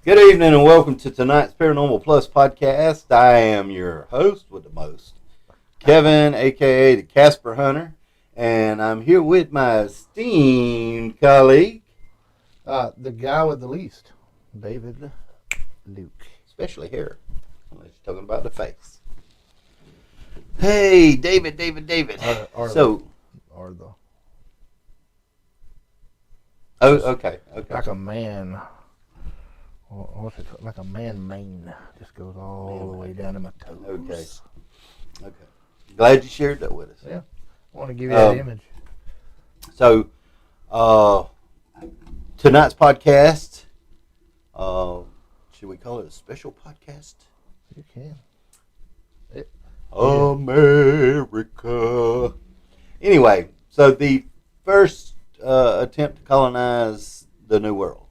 Good evening and welcome to tonight's Paranormal Plus podcast. I am your host with the most, Kevin, aka the Casper Hunter, and I'm here with my esteemed colleague, the guy with the least, David Luke. especially here, unless you're talking about the face. Hey, David. Okay. Like a man. What's it called? Like a man mane. Just goes all the way down to my toes. Okay. Glad you shared that with us. Yeah. I want to give you that image. So, tonight's podcast, should we call it a special podcast? You can. America. Anyway, so the first attempt to colonize the New World.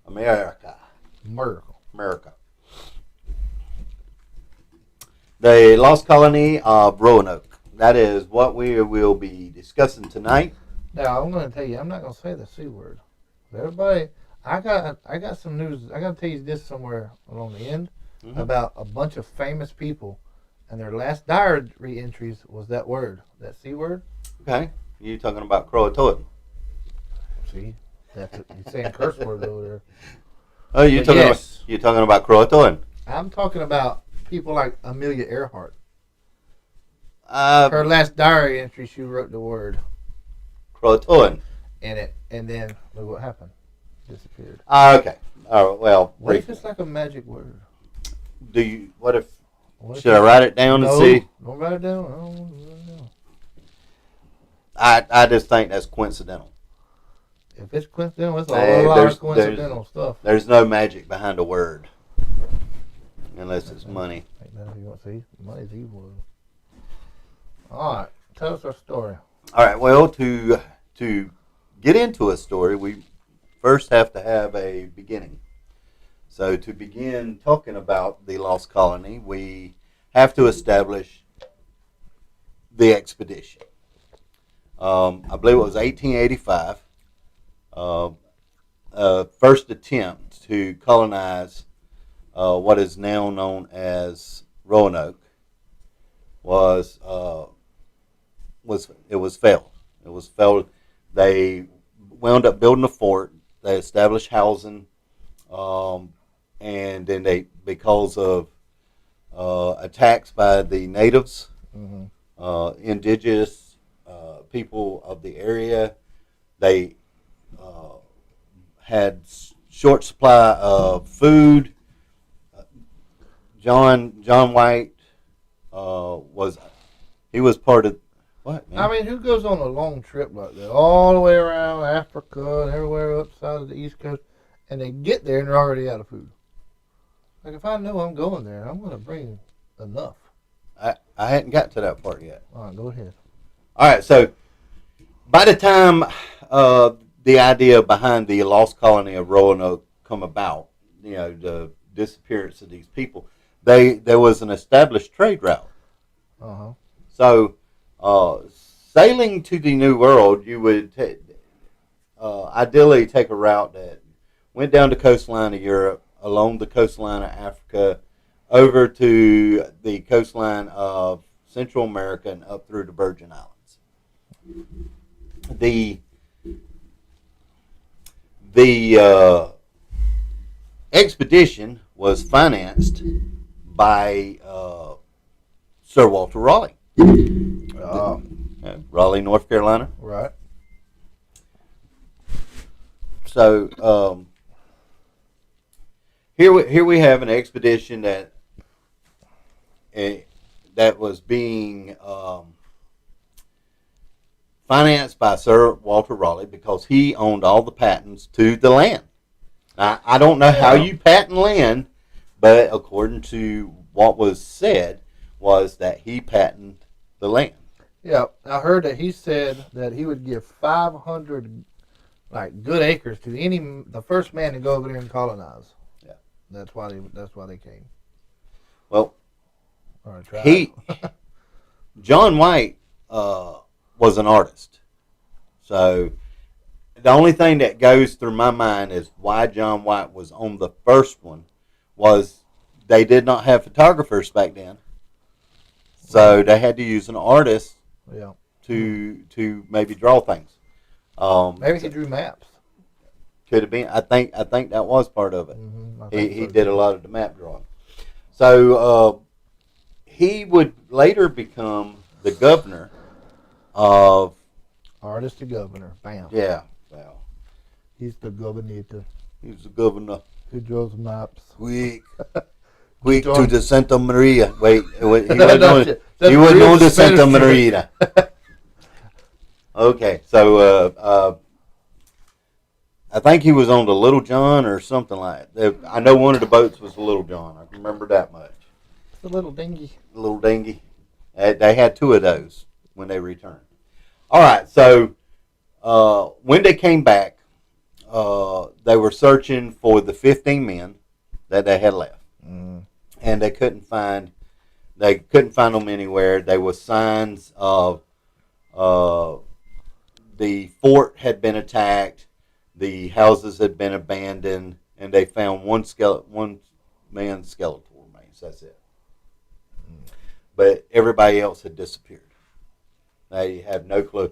America. The lost colony of Roanoke. That is what we will be discussing tonight. Now, I'm going to tell you, I'm not going to say the C word. Everybody, I got some news. I got to tell you this somewhere along the end about a bunch of famous people, and their last diary entries was that word, that C word. Okay. You talking about Croatoan? See? You're saying curse words over there. Oh, you're talking about Croatoan. I'm talking about people like Amelia Earhart. Her last diary entry, she wrote the word Croatoan in it, and then look what happened. Disappeared. Okay. All right. Well, what if it's like a magic word? Should I write it down and see? Don't write it down. I don't know. I just think that's coincidental. If it's coincidental, it's a lot of coincidental stuff. There's no magic behind a word. Unless it's money. Like that, if you want to see. Money's evil. All right. Tell us our story. All right. Well, to get into a story, we first have to have a beginning. So to begin talking about the lost colony, we have to establish the expedition. I believe it was 1885. First attempt to colonize what is now known as Roanoke was failed. It was failed. They wound up building a fort. They established housing, and then because of attacks by the natives, indigenous people of the area, they had short supply of food. John White was part of what? Man? I mean, who goes on a long trip like that, all the way around Africa and everywhere upside of the East Coast, and they get there and they're already out of food? Like, if I know I'm going there, I'm going to bring enough. I hadn't got to that part yet. All right, go ahead. All right, so by the time the idea behind the lost colony of Roanoke come about, the disappearance of these people, there was an established trade route. So sailing to the New World, you would ideally take a route that went down the coastline of Europe, along the coastline of Africa, over to the coastline of Central America, and up through the Virgin Islands. The expedition was financed by Sir Walter Raleigh. Raleigh, North Carolina. Right. So here we have an expedition that was being financed by Sir Walter Raleigh because he owned all the patents to the land. Now, I don't know how you patent land, but according to what was said, was that he patented the land. Yeah, I heard that he said that he would give 500 good acres to the first man to go over there and colonize. Yeah, that's why they came. Well, John White was an artist, so the only thing that goes through my mind is why John White was on the first one was they did not have photographers back then, so they had to use an artist Yeah. to maybe draw things. Maybe he drew maps. Could have been. I think that was part of it. He So did a lot of the map drawing. So he would later become the governor of. Artist to governor. Bam. Yeah. Well, He's the governor he was the governor. who draws maps. Quick to John- the Santa Maria. Wait, he wasn't No, on, Santa he wasn't Maria's on the the Spanish Santa drink. Maria. Okay, so I think he was on the Little John or something like that. I know one of the boats was the Little John. I can remember that much. It's a little dingy. The little dinghy. They had two of those when they returned. All right, so when they came back, they were searching for the 15 men that they had left, and they couldn't find them anywhere. There was signs of the fort had been attacked, the houses had been abandoned, and they found one man's skeletal remains. That's it. But everybody else had disappeared. They have no clue.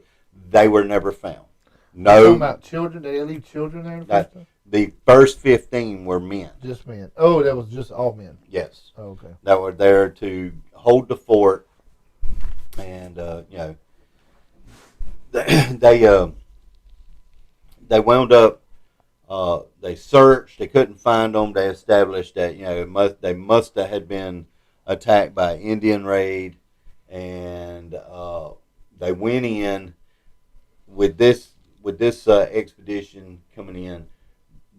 They were never found. Talking No, about children. Did they leave children there? The first time? the first 15 were men. Just men. Oh, that was just all men. Yes, Oh, okay. that were there to hold the fort, and they wound up. They searched. They couldn't find them. They established that they must have had been attacked by Indian raid, and they went in with this expedition coming in.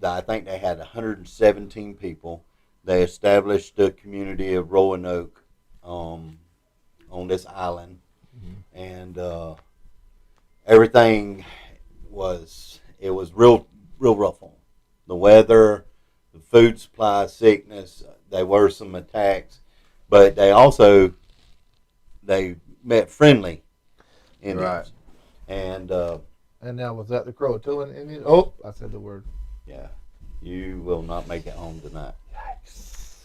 I think they had 117 people. They established the community of Roanoke on this island, and everything was real rough on them. The weather, the food supply, sickness. There were some attacks, but they met friendly Indians. Right. And now was that the Croatoan Indian? Oh, I said the word. yeah, you will not make it home tonight. Yikes.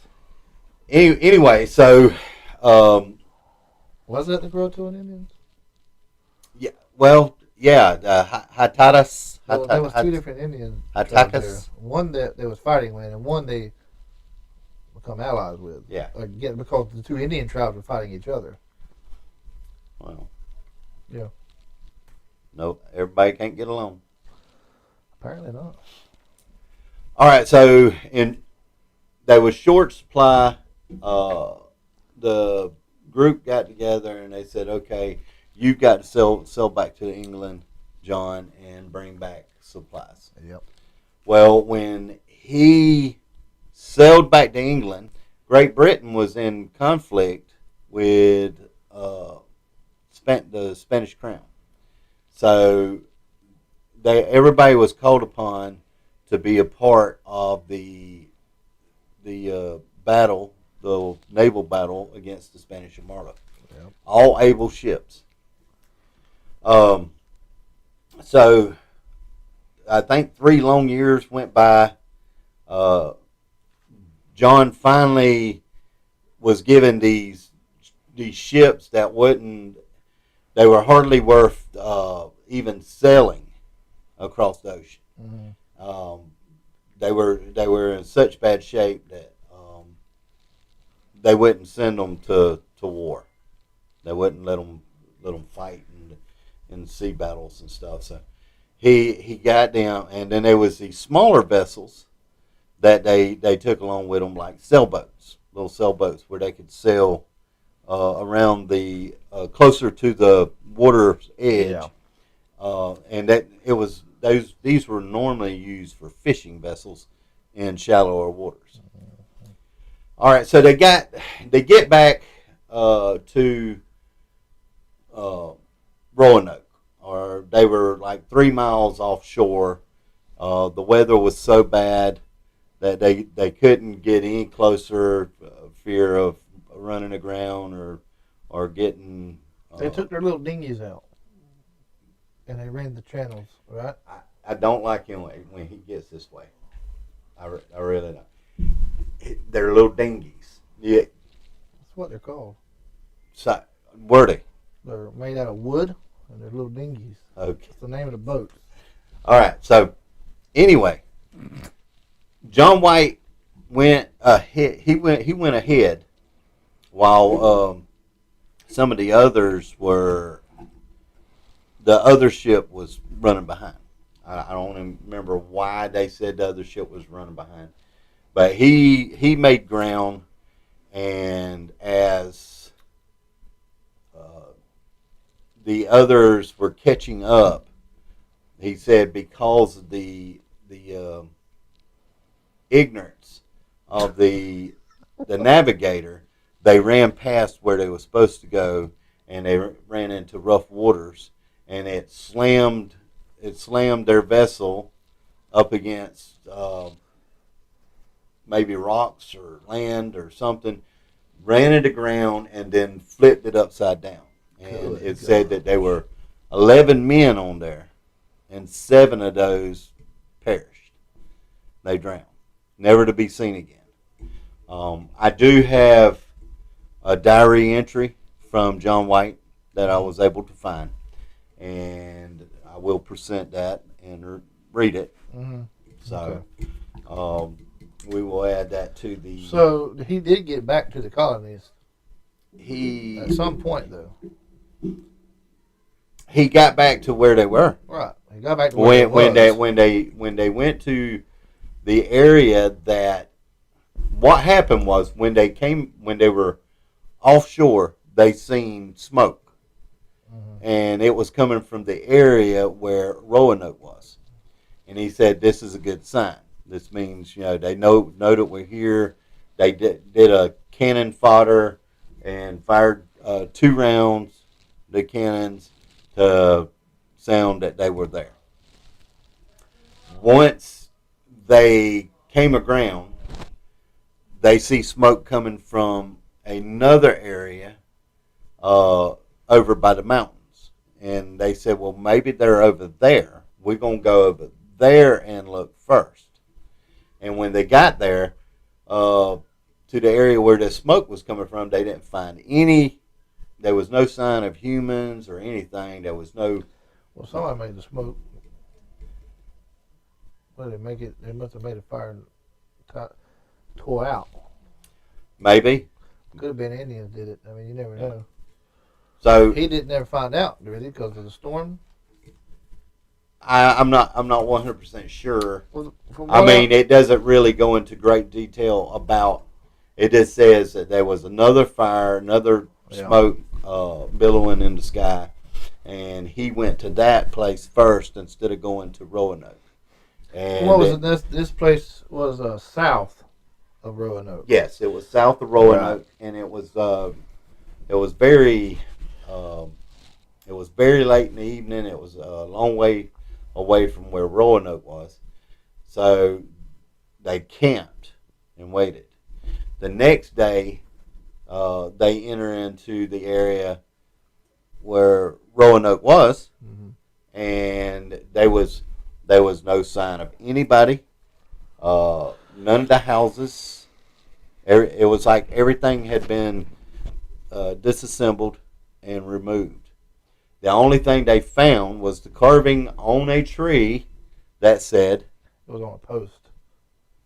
Anyway, so Was that the Croatoan Indians? yeah, well, yeah, the Hatatas. Well, there was two different Indians. Hatakas. One that they was fighting with, and one they become allies with. Yeah. Again, because the two Indian tribes were fighting each other. Well, Yeah. no, everybody can't get along. Apparently not. All right, so there was short supply. The group got together and they said, "Okay, you've got to sell back to England, John, and bring back supplies." Yep. Well, when he sailed back to England, Great Britain was in conflict with the Spanish crown, so everybody was called upon to be a part of the battle, the naval battle against the Spanish Armada. Yep. All able ships. So I think 3 long years went by. John finally was given these ships that they were hardly worth even sailing across the ocean. Mm-hmm. They were in such bad shape that they wouldn't send them to war. They wouldn't let them fight in sea battles and stuff. So he got them, and then there was these smaller vessels that they took along with them, like sailboats, little sailboats where they could sail around the closer to the water's edge. Yeah. And that it was these were normally used for fishing vessels in shallower waters. All right, so they get back to Roanoke, or they were like 3 miles offshore. The weather was so bad that they couldn't get any closer, fear of running aground or getting. They took their little dinghies out, and they ran the channels, right? I don't like him when he gets this way. I really don't. They're little dinghies. Yeah. That's what they're called. So, were they? They're made out of wood, and they're little dinghies. Okay. That's the name of the boat. All right. So, anyway, John White went ahead. He went ahead while some of the others were. The other ship was running behind. I don't even remember why they said the other ship was running behind, but he made ground, and as the others were catching up, he said because of the ignorance of the navigator, they ran past where they were supposed to go, and they ran into rough waters, and it slammed their vessel up against maybe rocks or land or something, ran it aground, and then flipped it upside down. And it said that there were 11 men on there, and 7 of those perished. They drowned, never to be seen again. I do have a diary entry from John White that I was able to find, and I will present that and read it. Mm-hmm. So we will add that to the. So he did get back to the colonies. He At some point, though. He got back to where they were. Right. He got back to where when they went to the area that. What happened was when they were offshore, they seen smoke, and it was coming from the area where Roanoke was, and he said this is a good sign. This means they know that we're here. They did a cannon fodder and fired 2 rounds, the cannons, to sound that they were there. Once they came aground, they see smoke coming from another area over by the mountains. And they said, well, maybe they're over there. We're going to go over there and look first. And when they got there to the area where the smoke was coming from, they didn't find any. There was no sign of humans or anything. There was no. Well, somebody made the smoke. Well, they must have made a fire and tore out. Maybe. Could have been Indians did it. I mean, you never know. So he didn't never find out, did he, because of the storm? I'm not 100% sure. Well, it doesn't really go into great detail about. It just says that there was another fire, another smoke billowing in the sky, and he went to that place first instead of going to Roanoke. And what was it? This place was south of Roanoke. Yes, it was south of Roanoke, and it was very late in the evening. It was a long way away from where Roanoke was, so they camped and waited. The next day, they enter into the area where Roanoke was, and there was no sign of anybody. None of the houses. It was like everything had been disassembled and removed. The only thing they found was the carving on a tree that said. It was on a post.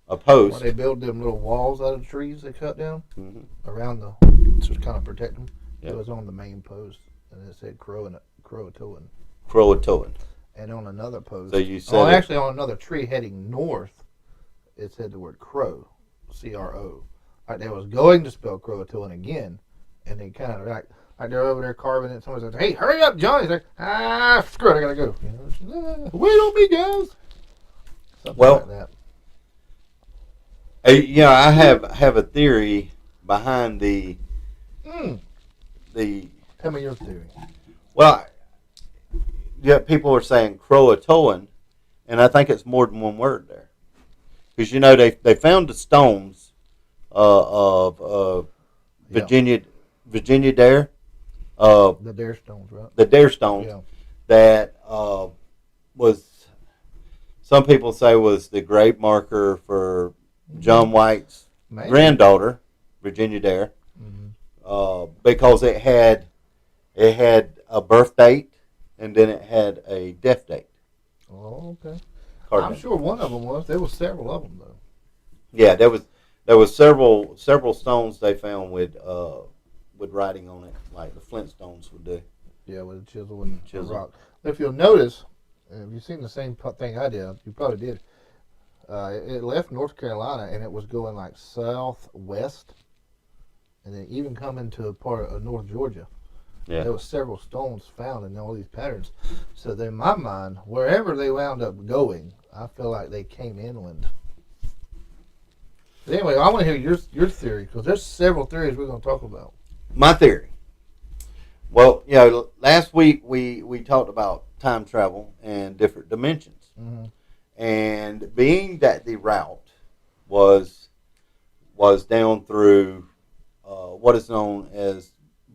A post. When they build them little walls out of trees they cut down around to kind of protect them. Yep. It was on the main post, and it said Croatoan. Croatoan. And on another post. So you said actually on another tree heading north, it said the word Crow, C-R-O. Like they was going to spell Croatoan again, and they kind of like they're over there carving it. Someone says, "Hey, hurry up, John!" He's like, screw it, I gotta go. Wait on me, guys. Something like that. I have a theory behind the. Tell me your theory. Well, people are saying Croatoan, and I think it's more than one word there, because they found the stones of Virginia Dare. The Dare stones, right? The Dare stones that was some people say was the grave marker for John White's Maybe. granddaughter, Virginia Dare, because it had a birth date and then it had a death date. Oh, okay. Card I'm name. sure one of them was. There was several of them though. Yeah, there was several stones they found with writing on it, like the Flintstones would do. Yeah, with a chisel and Chisel. a rock. If you'll notice, if you've seen the same thing I did, you probably did. It left North Carolina and it was going like southwest, and then even coming to a part of North Georgia. Yeah. There was several stones found in all these patterns. So in my mind, wherever they wound up going, I feel like they came inland. But anyway, I want to hear your theory because there's several theories we're going to talk about. My theory. Well, last week we talked about time travel and different dimensions. Mm-hmm. And being that the route was down through what is known as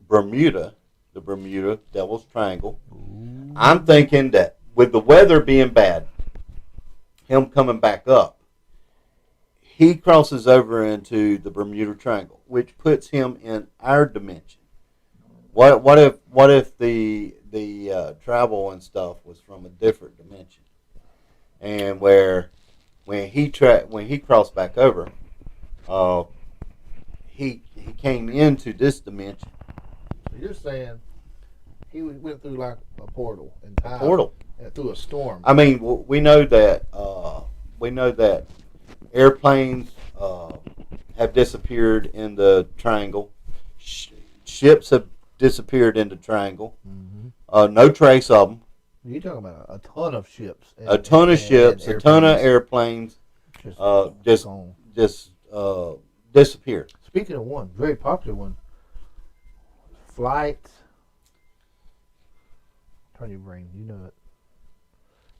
Bermuda, the Bermuda Devil's Triangle, Ooh. I'm thinking that with the weather being bad, him coming back up, he crosses over into the Bermuda Triangle, which puts him in our dimension. What if the travel and stuff was from a different dimension? And when he crossed back over, he came into this dimension. So you're saying he went through like a portal in time, and through a storm. I mean, we know that airplanes have disappeared in the triangle. Ships have disappeared in the triangle. Mm-hmm. No trace of them. You're talking about a ton of ships. A ton of airplanes. Just disappeared. Speaking of one, very popular one, flight. Turn your brain, you know it.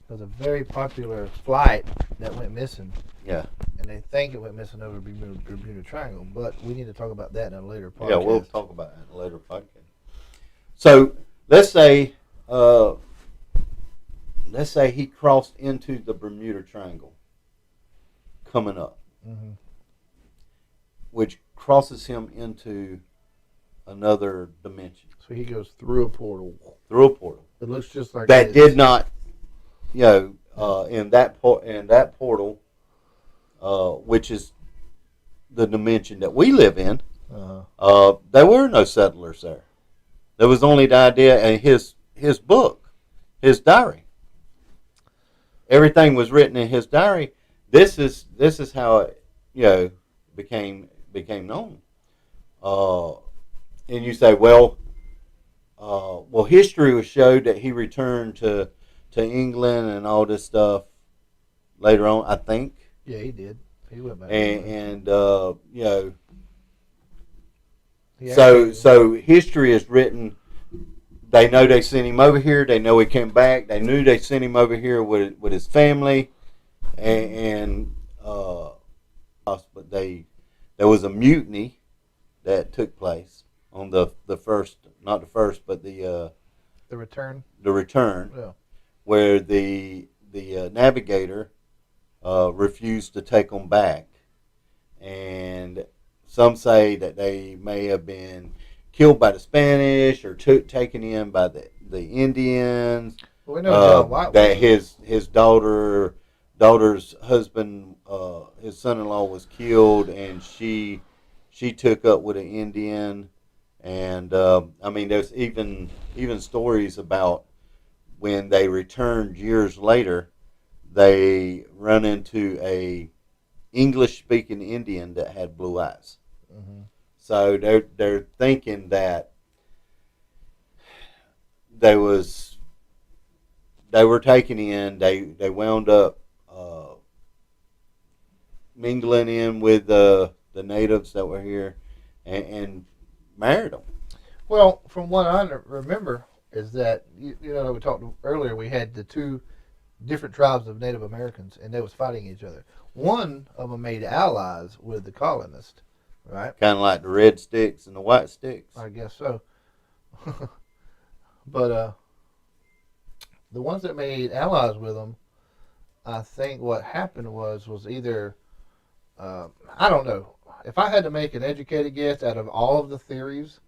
There's a very popular flight that went missing. Yeah. And they think it went missing over the Bermuda Triangle, but we need to talk about that in a later podcast. Yeah, we'll talk about it in a later podcast. So let's say he crossed into the Bermuda Triangle coming up, mm-hmm. which crosses him into another dimension. So he goes through a portal. Through a portal. It looks just like that did not, in that portal, which is the dimension that we live in. There were no settlers there. There was only the idea and his book, his diary. Everything was written in his diary. This is how it became known. And you say, well, history was showed that he returned to England and all this stuff later on. I think. Yeah, he did. He went back. So history is written. They know they sent him over here. They know he came back. They knew they sent him over here with his family, but there was a mutiny that took place on the first, not the first, but the return. The return, yeah. Where the navigator refused to take them back, and some say that they may have been killed by the Spanish or taken in by the Indians. Well, we know that his daughter's husband, his son-in-law, was killed, and she took up with an Indian. And there's even stories about when they returned years later, they run into a English-speaking Indian that had blue eyes. Mm-hmm. So they're thinking that they were taken in. They wound up mingling in with the natives that were here and married them. Well, from what I remember is that we talked earlier. We had the two different tribes of Native Americans, and they was fighting each other. One of them made allies with the colonists, right? Kind of like the red sticks and the white sticks. I guess so. But the ones that made allies with them, I think what happened was either I don't know. If I had to make an educated guess out of all of the theories,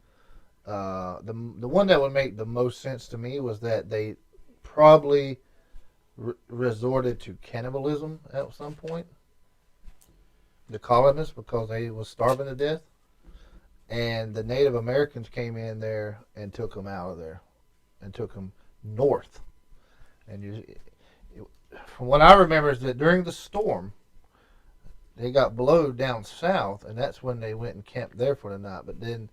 the one that would make the most sense to me was that they probably resorted to cannibalism at some point. The colonists, because they was starving to death, and the Native Americans came in there and took them out of there and took them north. And from what I remember is that during the storm, they got blowed down south, and that's when they went and camped there for the night. But then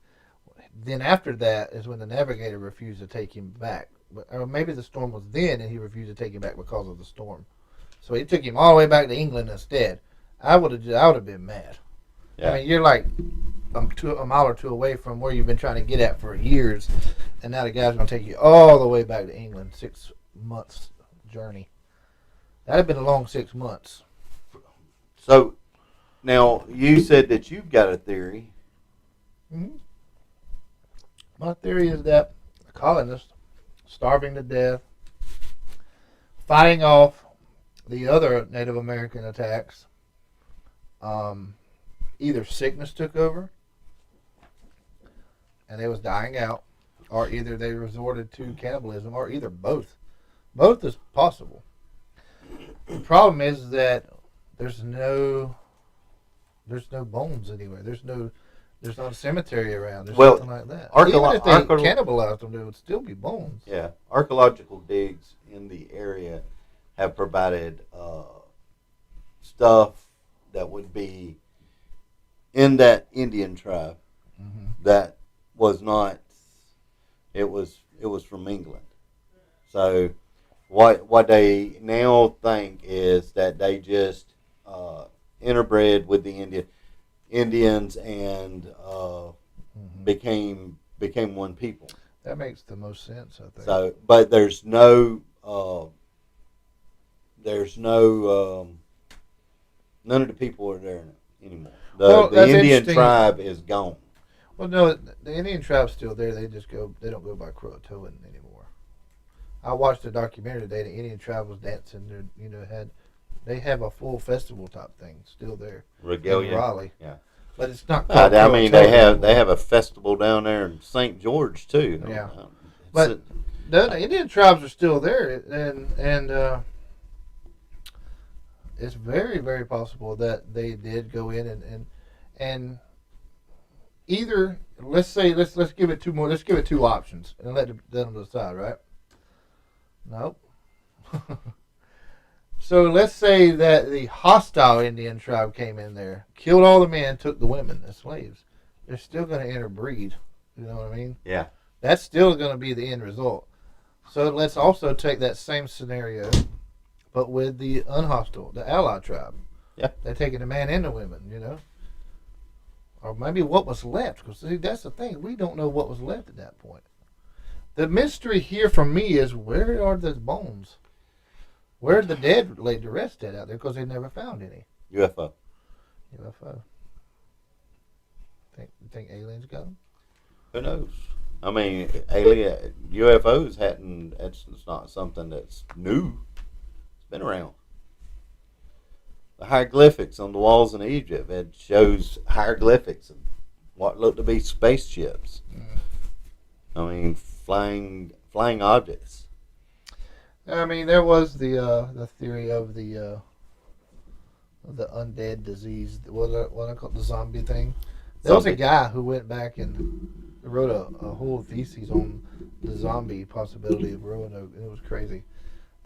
after that is when the navigator refused to take him back. Or maybe the storm was then, and he refused to take him back because of the storm. So he took him all the way back to England instead. I would have been mad. Yeah. I mean, you're like a mile or two away from where you've been trying to get at for years, and now the guy's going to take you all the way back to England. 6 months journey. That'd have been a long 6 months. So, now you said that you've got a theory. Mm-hmm. My theory is that the colonists, starving to death, fighting off the other Native American attacks, either sickness took over and they was dying out, or either they resorted to cannibalism, or either both. Both is possible. The problem is that there's no bones anywhere. There's not a cemetery around. There's nothing like that. Even if they cannibalized them, there would still be bones. Yeah, archaeological digs in the area have provided stuff that would be in that Indian tribe that was not. It was from England. So what they now think is that they just interbred with the Indians and became one people. That makes the most sense, I think. So, but there's no none of the people are there anymore. The Indian tribe is gone. Well, no, the Indian tribe's still there. They just go. They don't go by Croatoan anymore. I watched a documentary today. The Indian tribe was dancing. They have a full festival type thing still there. Regalia, in Raleigh. Yeah, but it's not. I mean, they have a festival down there in St. George too. Yeah, but the Indian tribes are still there, and it's very, very possible that they did go in and either let's give it two more. Let's give it two options and let them decide, right? Nope. So let's say that the hostile Indian tribe came in there, killed all the men, took the women as slaves. They're still going to interbreed. You know what I mean? Yeah. That's still going to be the end result. So let's also take that same scenario, but with the unhostile, the allied tribe. Yeah. They're taking the man and the women, Or maybe what was left. Because, see, that's the thing. We don't know what was left at that point. The mystery here for me is, where are those bones? Where did the dead laid to rest at out there? Because they never found any. UFO. Think aliens got them? Who knows? I mean, UFOs hadn't. It's not something that's new. It's been around. The hieroglyphics on the walls in Egypt, it shows hieroglyphics of what looked to be spaceships. I mean, flying objects. I mean, there was the theory of the undead disease. What I call the zombie thing. There was a guy who went back and wrote a whole thesis on the zombie possibility of Roanoke. It was crazy,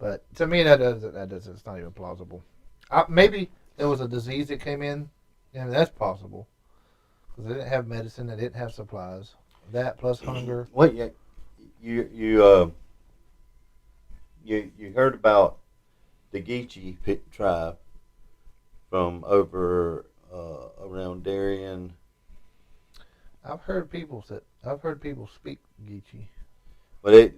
but to me it's not even plausible. Maybe there was a disease that came in, and that's possible because they didn't have medicine, they didn't have supplies. That plus hunger. What you heard about the Geechee tribe from over around Darien? I've heard people speak Geechee. But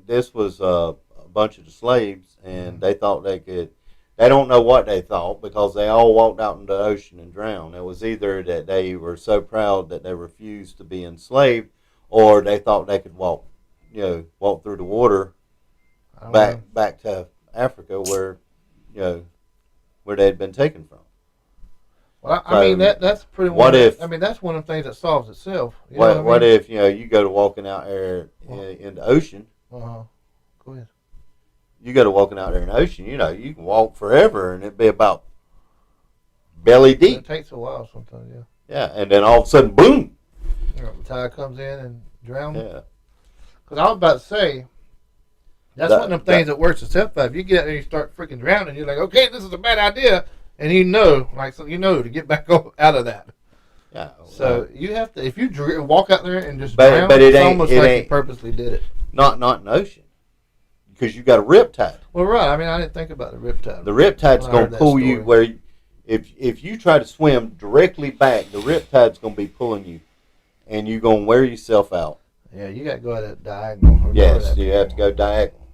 this was a bunch of the slaves, and they thought they could. They don't know what they thought because they all walked out into the ocean and drowned. It was either that they were so proud that they refused to be enslaved, or they thought they could walk through the water back to Africa where where they had been taken from. Well, I So, mean that's pretty. what if? I mean that's one of the things that solves itself. You know What what I what mean? if you go to walking out there in the ocean? Uh-huh. Go ahead. You go to walking out there in the ocean. You can walk forever, and it'd be about belly It deep. takes a while sometimes. Yeah. Yeah, and then all of a sudden, boom. The tide comes in and drowns. Yeah. Because I was about to say, that's That- one of them things that works itself out. If you get out there and you start freaking drowning, you're like, okay, this is a bad idea. And to get back out of that. Yeah. So you have to, if you walk out there and just But- drown, but it it's ain't- almost it like you ain't- purposely did it. not in the ocean, because you got a riptide. Well, right. I mean, I didn't think about the riptide. The riptide's When I going heard to that pull you story. where, if you try to swim directly back, the riptide's going to be pulling you, and you're going to wear yourself out. Yeah, you got to go at that diagonal. or Yes, that you have to go diagonal.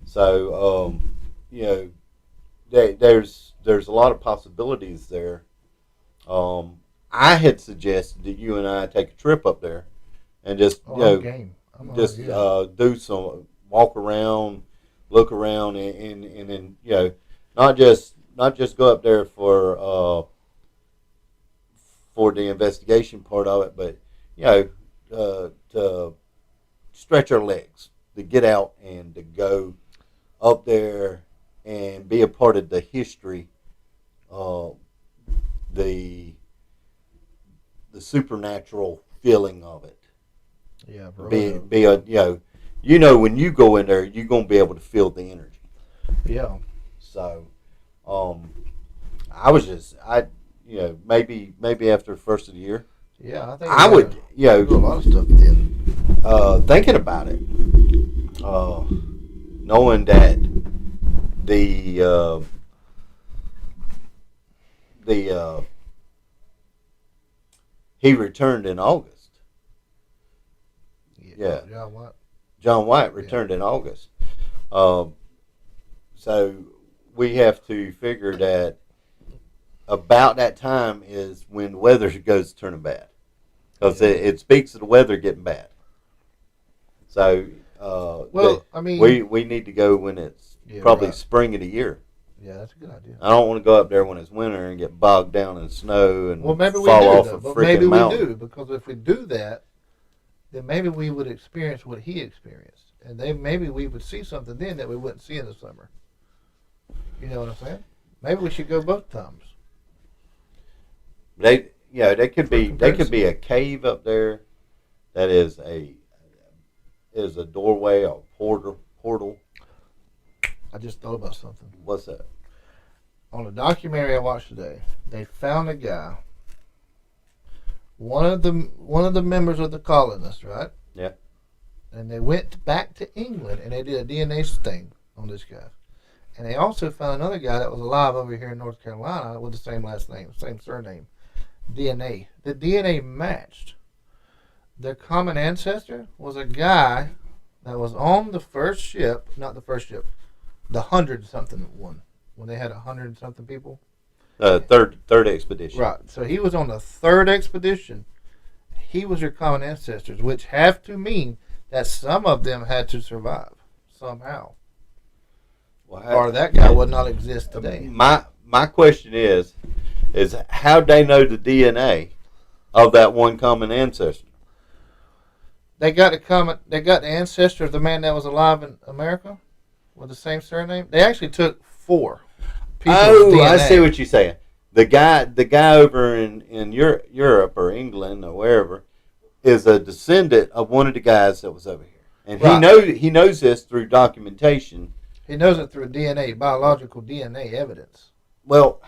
So, there's a lot of possibilities there. I had suggested that you and I take a trip up there, and just I'm game. I'm just do some walk around, look around, and then not just go up there for the investigation part of it, but to stretch our legs, to get out and to go up there and be a part of the history, the supernatural feeling of it. Yeah, bro. Be a when you go in there, you're gonna be able to feel the energy. Yeah. So, maybe after the first of the year, Yeah, I think I would do a lot of stuff then. thinking about it, knowing that the he returned in August. Yeah. John White returned in August. So we have to figure that about that time is when the weather goes turning bad. Because it speaks of the weather getting bad. So we need to go when it's probably spring of the year. Yeah, that's a good idea. I don't want to go up there when it's winter and get bogged down in snow and Maybe we fall do, off though. a But freaking maybe mountain. we do, because if we do that, then maybe we would experience what he experienced, and then maybe we would see something then that we wouldn't see in the summer. You know what I'm saying? Maybe we should go both times. They could be a cave up there that is a doorway, a portal. I just thought about something. What's that? On a documentary I watched today, they found a guy. One of the members of the colonists, right? Yeah. And they went back to England and they did a DNA thing on this guy. And they also found another guy that was alive over here in North Carolina with the same last name, same surname. DNA. The DNA matched. Their common ancestor was a guy that was on the first ship, not the first ship, the 100-something one, when they had 100-something people. Third expedition. Right. So he was on the third expedition. He was your common ancestors, which have to mean that some of them had to survive somehow. Or that guy would not exist today. My question is how'd they know the DNA of that one common ancestor? They got the ancestor of the man that was alive in America with the same surname. They actually took 4 people's DNA. I see what you're saying. The guy over in Europe or England or wherever is a descendant of one of the guys that was over here, and he knows this through documentation. He knows it through DNA, biological DNA evidence. Well,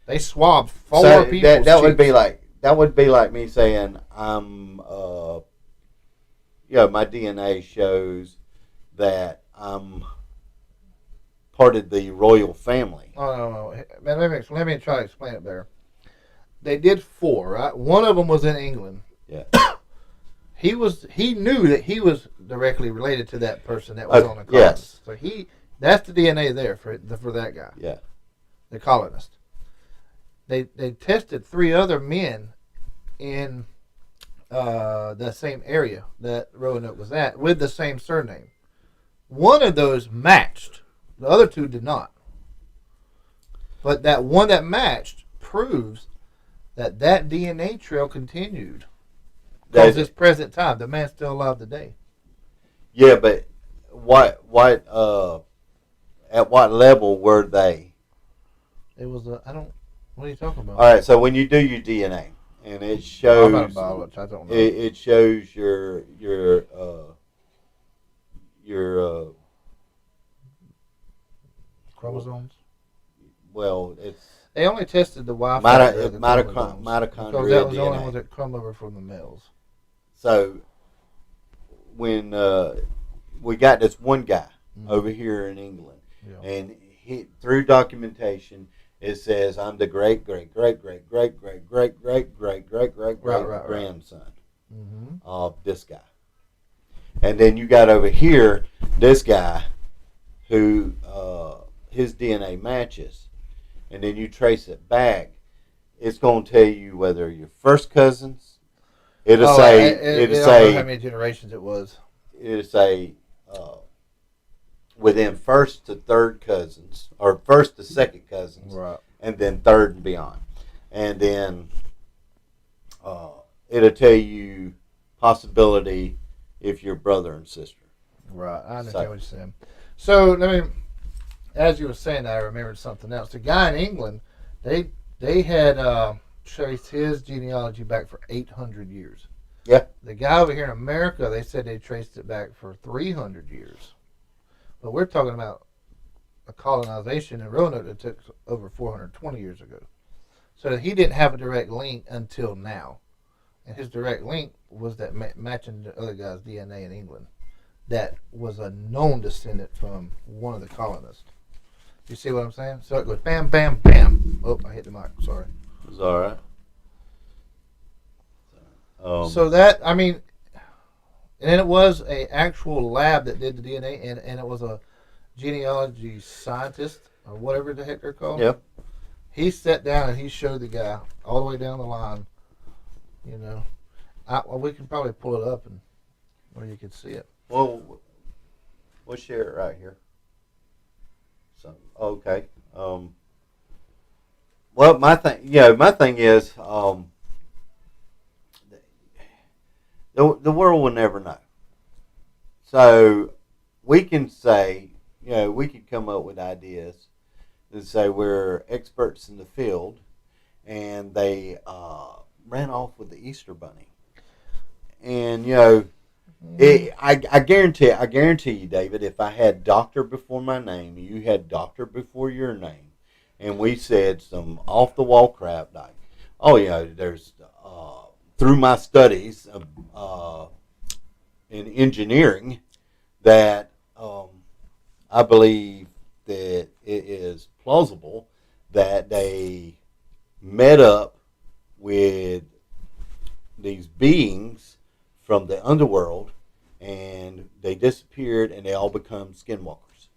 they swabbed 4 people. That would be like me saying I'm my DNA shows that I'm part of the royal family. Oh, no. Let me try to explain it better. They did 4, right? One of them was in England. Yeah. He knew that he was directly related to that person that was on the colonist. Yes. So that's the DNA there for that guy. Yeah. The colonist. They tested 3 other men in the same area that Roanoke was at with the same surname. One of those matched. The other 2 did not. But that one that matched proves that DNA trail continued. Because this present time, the man's still alive today. Yeah, but what at what level were they? It was I don't. What are you talking about? All right, so when you do your DNA, and it shows, I'm not a biologist. I don't know. It shows your chromosomes. Well, it's they only tested the Y factor mitochondrial because that was DNA. the only one that come over from the males. So when we got this one guy over here in England, and he through documentation it says I'm the great grandson of this guy, and then you got over here this guy who his DNA matches, and then you trace it back. It's going to tell you whether you're first cousins. It'll say how many generations it was. It'll say within first to third cousins, or first to second cousins, right, and then third and beyond. And then it'll tell you possibility if you're brother and sister. Right, I understand what you're saying. So, as you were saying, I remembered something else. The guy in England, they had traced his genealogy back for 800 years. Yeah. The guy over here in America, they said they traced it back for 300 years. But we're talking about a colonization in Roanoke that took over 420 years ago. So he didn't have a direct link until now. And his direct link was that matching the other guy's DNA in England. That was a known descendant from one of the colonists. You see what I'm saying? So it goes bam, bam, bam. Oh, I hit the mic. Sorry. It's all right. So that, and then it was a actual lab that did the DNA, and it was a genealogy scientist, or whatever the heck they're called. Yep. He sat down and he showed the guy all the way down the line. We can probably pull it up and where you can see it. Well, we'll share it right here. So okay. Well, my thing is, the world will never know. So we can say, we could come up with ideas and say we're experts in the field, and they ran off with the Easter Bunny, and I guarantee you, David, if I had doctor before my name, you had doctor before your name, and we said some off the wall crap like, there's through my studies in engineering that I believe that it is plausible that they met up with these beings from the underworld and they disappeared and they all become skinwalkers.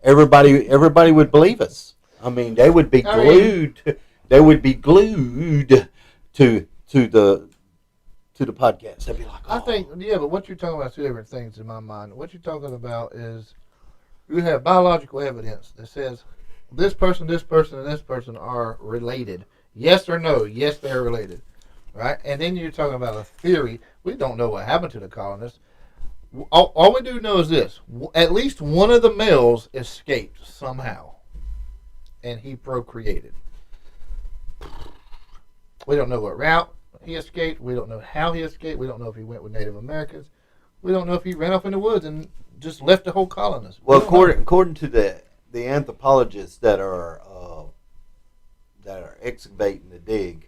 Everybody would believe us. They would be glued. They would be glued to the podcast. They'd be like, I think, but what you're talking about is two different things in my mind. What you're talking about is you have biological evidence that says this person, and this person are related. Yes or no? Yes, they're related. Right? And then you're talking about a theory. We don't know what happened to the colonists. All we do know is this. At least one of the males escaped somehow. And he procreated. We don't know what route he escaped. We don't know how he escaped. We don't know if he went with Native Americans. We don't know if he ran off in the woods and just left the whole colonists. Well, according to the anthropologists that are excavating the dig,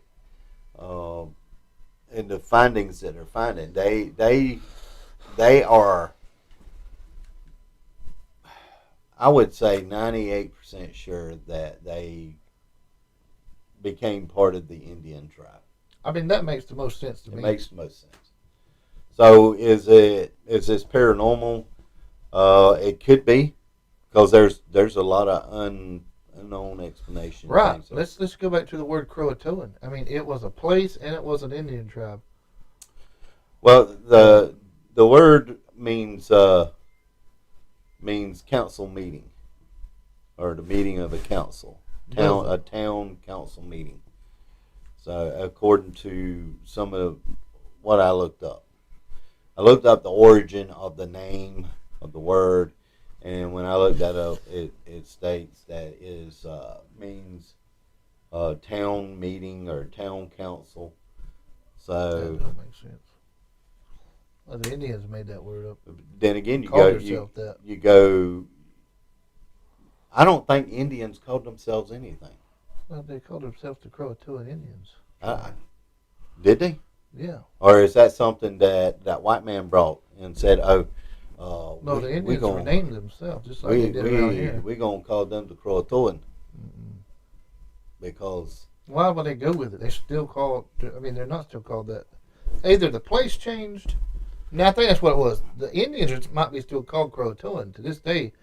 and the findings that they're finding, they are, I would say, 98% sure that they became part of the Indian tribe. That makes the most sense to me. It makes the most sense. So is this paranormal? It could be, because there's a lot of unknown explanation. Right. Let's go back to the word Croatoan. It was a place and it was an Indian tribe. Well, the word means council meeting, or the meeting of a council. town council meeting. So according to some of what I looked up. I looked up the origin of the name of the word, and when I looked that up, it states that it is means town meeting or town council. So that don't make sense. Well, the Indians made that word up. then again, Called you go. I don't think Indians called themselves anything. Well, they called themselves the Croatoan Indians. Did they? Yeah. Or is that something that white man brought and said, "Oh, no, the Indians renamed themselves just like they did around here. We're gonna call them the Croatoan because why would they go with it? They still call. I mean, they're not still called that. Either the place changed. Now I think that's what it was. The Indians might be still called Croatoan to this day,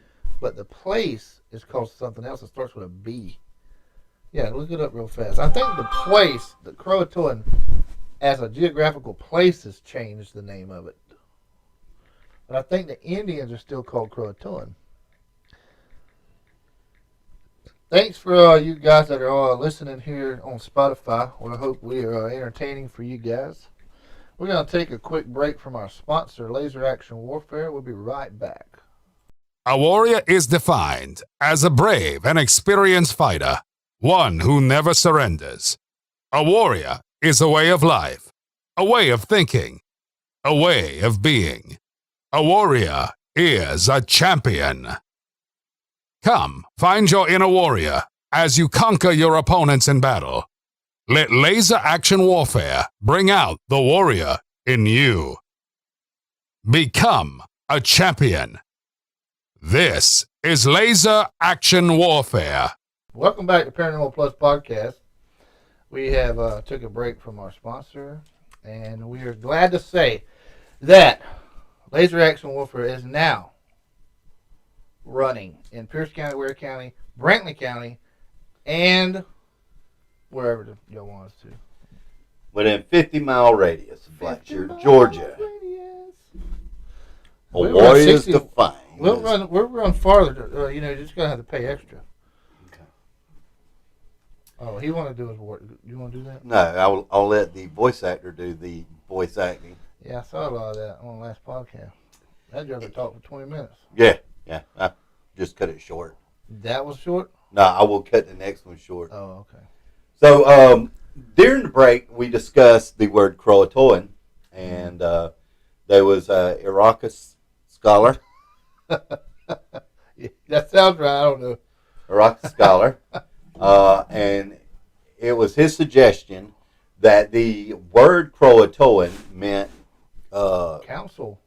but the place is called something else. It starts with a B. Yeah, look it up real fast. I think the place, the Croatoan, as a geographical place, has changed the name of it. But I think the Indians are still called Croatoan. Thanks for you guys that are listening here on Spotify. Well, I hope we are entertaining for you guys. We're going to take a quick break from our sponsor, Laser Action Warfare. We'll be right back. A warrior is defined as a brave and experienced fighter, one who never surrenders. A warrior is a way of life, a way of thinking, a way of being. A warrior is a champion. Come, find your inner warrior as you conquer your opponents in battle. Let Laser Action Warfare bring out the warrior in you. Become a champion. This is Laser Action Warfare. Welcome back to Paranormal Plus Podcast. We have took a break from our sponsor, and we are glad to say that Laser Action Warfare is now running in Pierce County, Ware County, Brantley County, and wherever y'all want us to. within 50-mile radius of Blackshear, Georgia. A warrior's defined. We'll run farther. You just gotta have to pay extra. Okay. Oh, he want to do his work. You want to do that? No, I'll let the voice actor do the voice acting. Yeah, I saw a lot of that on the last podcast. That brother talked for 20 minutes. Yeah. I just cut it short. That was short? No, I will cut the next one short. Oh, okay. So, during the break, we discussed the word Croatoan, and there was a Iraqis scholar. Yeah, that sounds right. I don't know. Iraqi scholar. And it was his suggestion that the word Croatoan meant council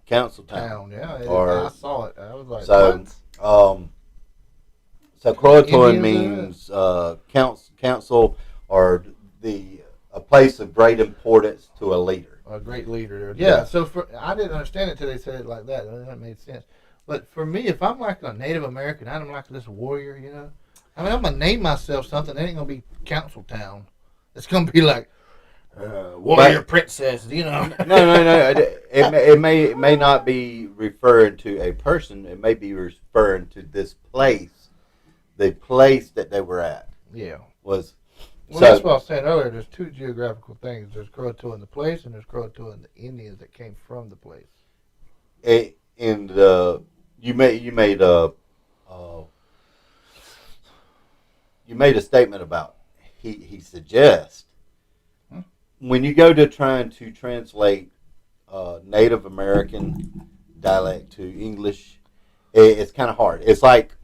town. Yeah, I saw it. I was like, what? So Croatoan means council or a place of great importance to a leader. A great leader. Yeah. So I didn't understand it until they said it like that. That made sense. But for me, if I'm like a Native American, I'm like this warrior, I mean, I'm going to name myself something. It ain't going to be Council Town. It's going to be like Warrior Princess, No. It may not be referring to a person. It may be referring to this place. The place that they were at. Yeah. Was. Well, that's what I was saying earlier. There's two geographical things. There's Croatoan the place, and there's Croatoan the Indians that came from the place. You made a statement about he suggests when you go to trying to translate Native American dialect to English, it's kind of hard. It's like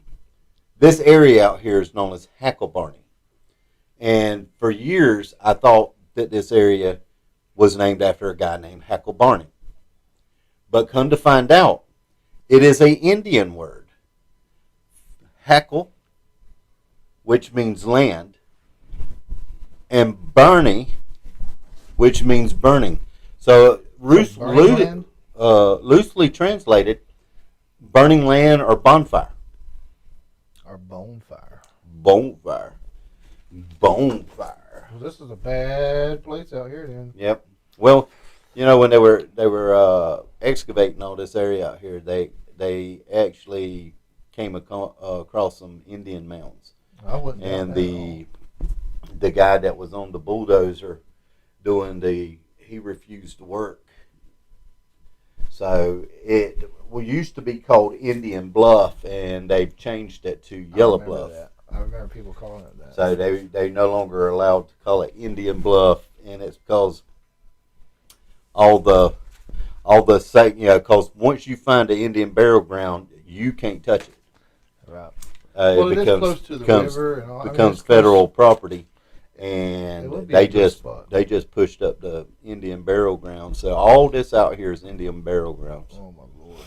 this area out here is known as Hacklebarney, and for years I thought that this area was named after a guy named Hacklebarney, but come to find out, it is an Indian word. Hackle, which means land, and Barney, which means burning. So loosely translated, burning land or bonfire. Or bonfire. Bonfire. Well, this is a bad place out here, then. Yep. Well, when they were excavating all this area out here, they actually came across some Indian mounds. I wouldn't doubt and that at the guy that was on the bulldozer he refused to work. So it used to be called Indian Bluff, and they've changed it to all. Yellow I remember Bluff. that. I remember people calling it that. So they no longer are allowed to call it Indian Bluff, and it's because all the because once you find the Indian burial ground, you can't touch it. Right. Well, it is close to the river and all. Becomes federal property, It and would be a good spot. they just pushed up the Indian burial ground. So all this out here is Indian burial grounds. Oh my lord!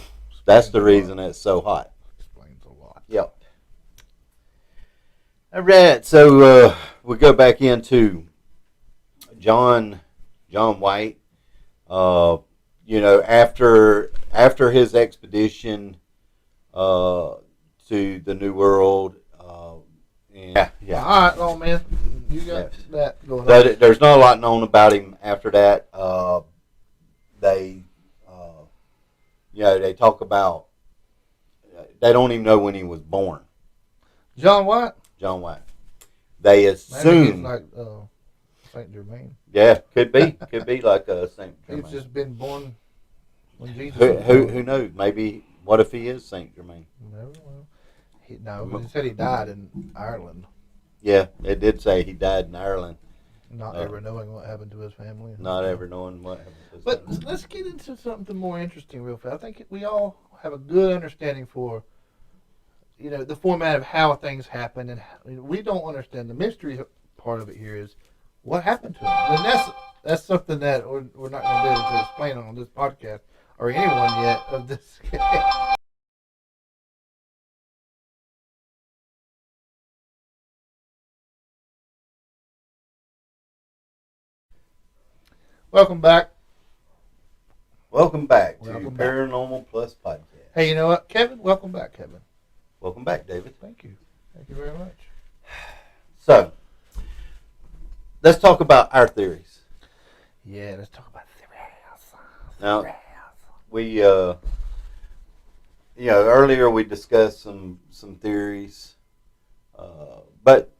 That's the reason it's so hot. Explains a lot. Yep. All right, so we go back into John White. After his expedition to the New World. Yeah. All right, oh man, you got that going on. There's not a lot known about him after that. They talk about. They don't even know when he was born. John White. John White. They assume like Saint Germain. Yeah, could be like Saint Germain. He's just been born when Jesus. Who knows? Maybe. What if he is Saint Germain? Never will. He said he died in Ireland. Yeah, it did say he died in Ireland. Not ever knowing what happened to his family. Not ever knowing what happened to his But family. let's get into something more interesting real fast. I think we all have a good understanding for, the format of how things happen, and we don't understand the mystery part of it here is what happened to him. And that's something that we're not going to be able to explain on this podcast or anyone yet of this. Welcome back. Welcome back to Welcome back. Paranormal Plus Podcast. Hey, you know what, Kevin? Welcome back, Kevin. Welcome back, David. Thank you. Thank you very much. So, let's talk about our theories. Yeah, let's talk about theories. Now, we, earlier we discussed some theories, but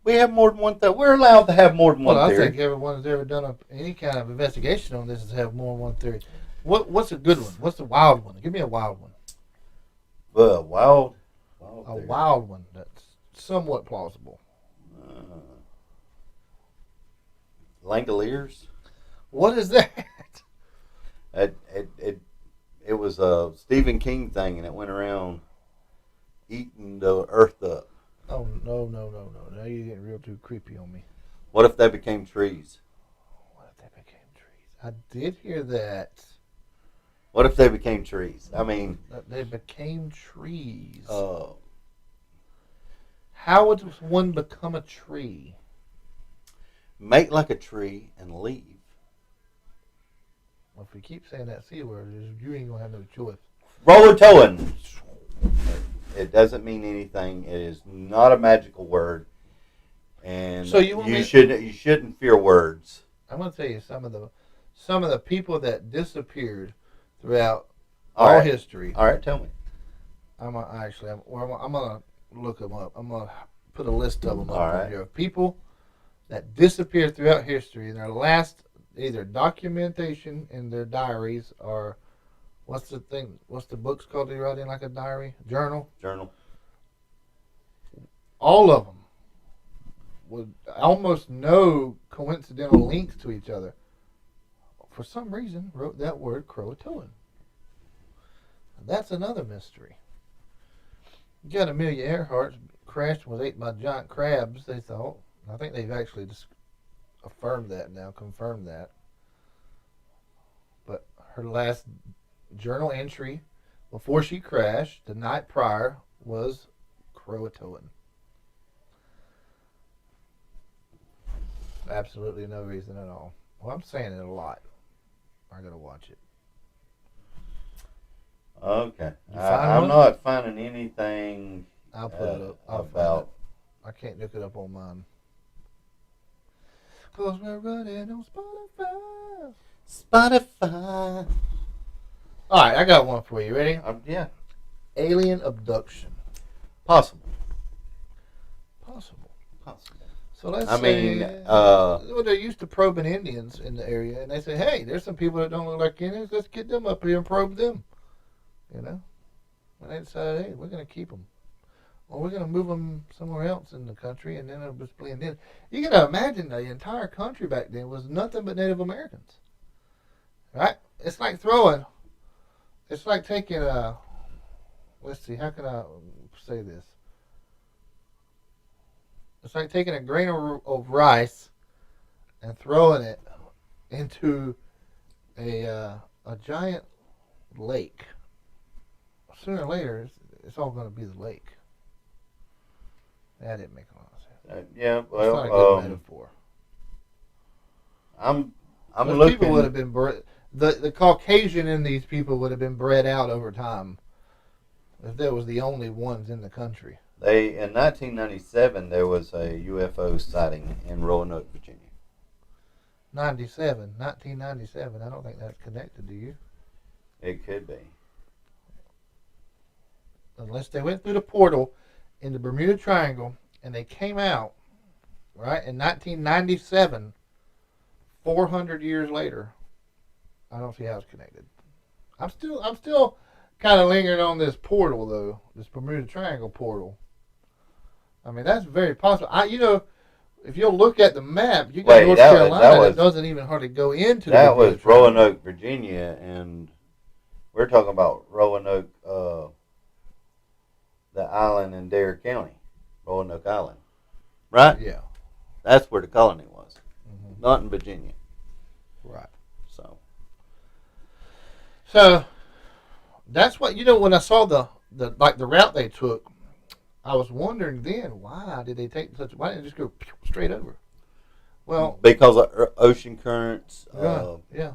we have more than one. We're allowed to have more than one I theory. think everyone who's ever done any kind of investigation on this has have more than one theory. What's a good one? What's the wild one? Give me a wild one. Wild A theory. wild one that's somewhat plausible. Langoliers. What is that? It was a Stephen King thing, and it went around eating the earth up. Oh, no. Now you're getting real too creepy on me. What if they became trees? What if they became trees? I did hear that. What if they became trees? I mean, That they became trees. uh, How would one become a tree? make like a tree and leave. Well, if we keep saying that C word, you ain't going to have no choice. Roanoke. It doesn't mean anything. It is not a magical word, and So you shouldn't fear words. I'm going to tell you some of the people that disappeared throughout All all right. history. All right, tell me. I'm going to look them up. I'm going to put a list of them up All on right. here of people that disappeared throughout history, and their last either documentation in their diaries or what's the books called they write in, like a diary, journal? All of them with almost no coincidental links to each other, for some reason wrote that word Croatoan. That's another mystery. You got Amelia Earhart crashed and was ate by giant crabs, they thought. I think they've actually just confirmed that. But her last journal entry before she crashed the night prior was Croatoan. Absolutely no reason at all. Well, I'm saying it a lot. I gotta watch it. Okay. You find I'm one? not finding anything I'll put it up. I'll find about. it. I can't look it up on mine. Cause we're running on Spotify. Alright, I got one for you. Ready? Yeah, Alien abduction. possible. possible. So let's I say, mean, well, they're used to probing Indians in the area, and they say, hey, there's some people that don't look like Indians. Let's get them up here and probe them. You know, and they decide, hey, we're going to keep them, or we're going to move them somewhere else in the country, and then it'll just blend in. You got to imagine the entire country back then was nothing but Native Americans, right? It's like throwing. It's like taking a. Let's see, how can I say this? It's like taking a grain of rice and throwing it into a giant lake. Sooner or later, it's all going to be the lake. That didn't make a lot of sense. yeah, It's not a well, good metaphor. I'm Those looking. people would have been the Caucasian in these people would have been bred out over time if they was the only ones in the country. In 1997 there was a UFO sighting in Roanoke, Virginia. 1997. I don't think that's connected, do you? It could be. Unless they went through the portal in the Bermuda Triangle and they came out, right, in 1997, 400 years later. I don't see how it's connected. I'm still kind of lingering on this portal though, this Bermuda Triangle portal. I mean, that's very possible. If you'll look at the map, you got North Carolina that doesn't even hardly go into the That Bermuda was Triangle. Roanoke, Virginia, and we're talking about Roanoke, the island in Dare County, Roanoke Island, right? Yeah. That's where the colony was, Mm-hmm. not in Virginia. Right. So That's what when I saw the route they took, I was wondering then why did they take why didn't they just go straight over? Well, because of ocean currents, yeah.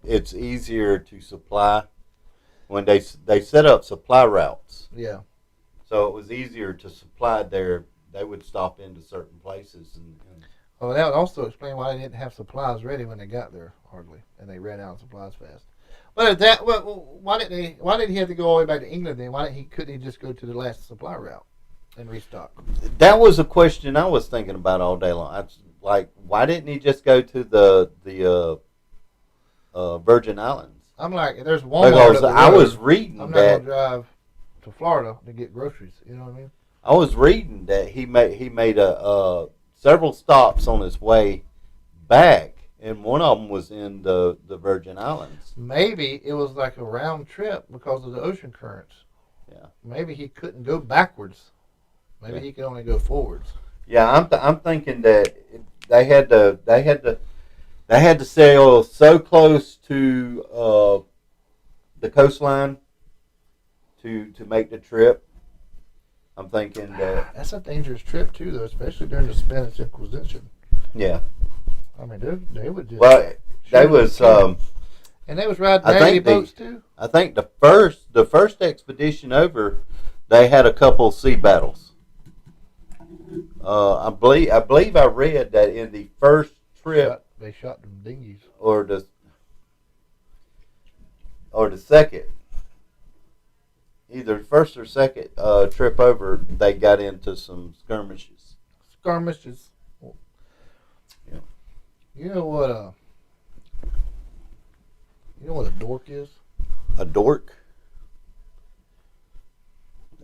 it's easier to supply when they set up supply routes. Yeah. So it was easier to supply there. They would stop into certain places and Well, that would also explain why they didn't have supplies ready when they got there, hardly, and they ran out of supplies fast. But why did he have to go all the way back to England then? Couldn't he just go to the last supply route and restock? that was a question I was thinking about all day long. Why didn't he just go to the Virgin Islands? I'm like, there's Walmart. Because I was reading I'm not that gonna drive to Florida to get groceries. You know what I mean? I was reading that he made several stops on his way back, and one of them was in the Virgin Islands. Maybe it was like a round trip because of the ocean currents. Yeah. Maybe he couldn't go backwards. Maybe he could only go forwards. Yeah, I'm thinking that they had to sail so close to the coastline to make the trip. I'm thinking that That's a dangerous trip too, though, especially during the Spanish Inquisition. yeah. I mean, they would just. Well, they was and they was riding raggedy boats too. I think the first expedition over, they had a couple sea battles. I believe I read that in the first trip They shot them dinghies. or the second, either first or second trip over, they got into some skirmishes. Skirmishes. Yeah. You know what a dork is? A dork.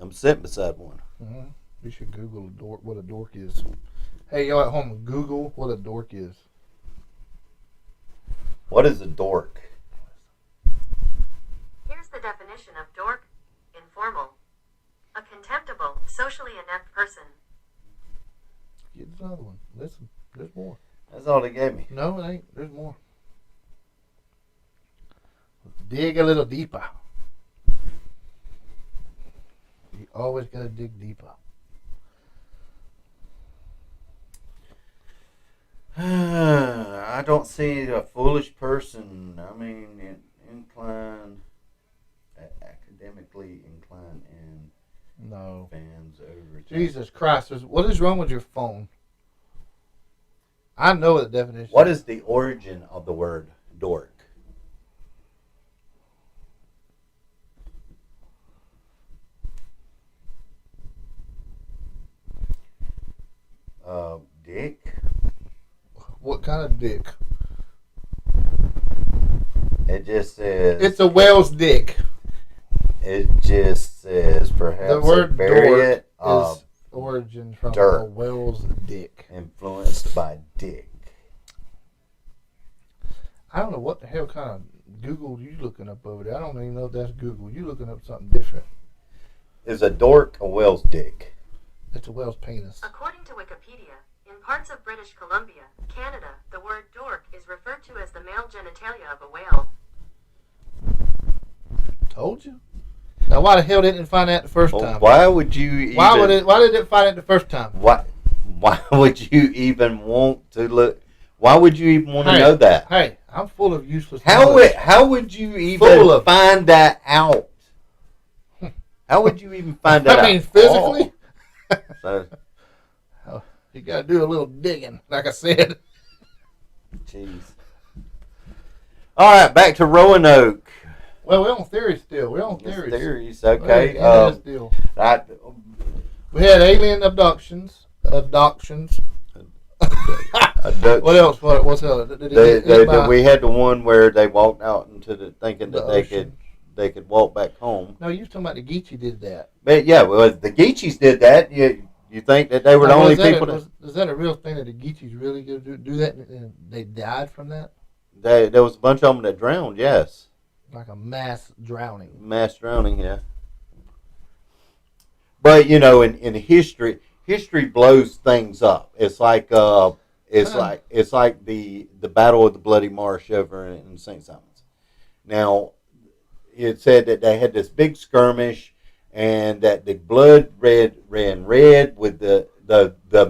I'm sitting beside one. Mm-hmm. You should Google what a dork is. Hey, y'all at home, Google what a dork is. What is a dork? Here's the definition of dork. Informal. A contemptible, socially inept person. Get another one. Listen, there's more. That's all they gave me. No, it ain't. There's more. Dig a little deeper. You always gotta dig deeper. I don't see a foolish person. I mean, inclined, academically inclined, and No. fans over. Jesus Christ. What is wrong with your phone? I know the definition. What is the origin of the word dork? kind of dick? It just says It's a whale's dick. It just says perhaps The word a variant dork is origin from dirt. a whale's dick. Influenced by dick. I don't know what the hell kind of Google you looking up over there. I don't even know if that's Google. You looking up something different. Is a dork a whale's dick? It's a whale's penis. According to Wikipedia, in parts of British Columbia, Canada, the word dork is referred to as the male genitalia of a whale. Told you. Now, why the hell didn't it find that the first time? Why would you even... Why did it find it the first time? Why would you even want to look... Why would you even want to know that? Hey, I'm full of useless knowledge. How would you even find that out? How would you even find that out? I mean, physically? So, you got to do a little digging, like I said. jeez. All right, back to Roanoke. Well, we're on theories still. We're on theories. Theories, okay. We had alien abductions. What else? What's else? We had the one where they walked out into the thinking that they could walk back home. No, you was talking about the Geechee did that. But yeah, well, the Geechees did that. You think that they were the only people? Is that a real thing that the Geechees really do that and they died from that? There was a bunch of them that drowned. Yes. Like a mass drowning. Mass drowning, yeah. But in history blows things up. It's like the Battle of the Bloody Marsh over in St. Simons. Now, it said that they had this big skirmish, and that the blood ran red with the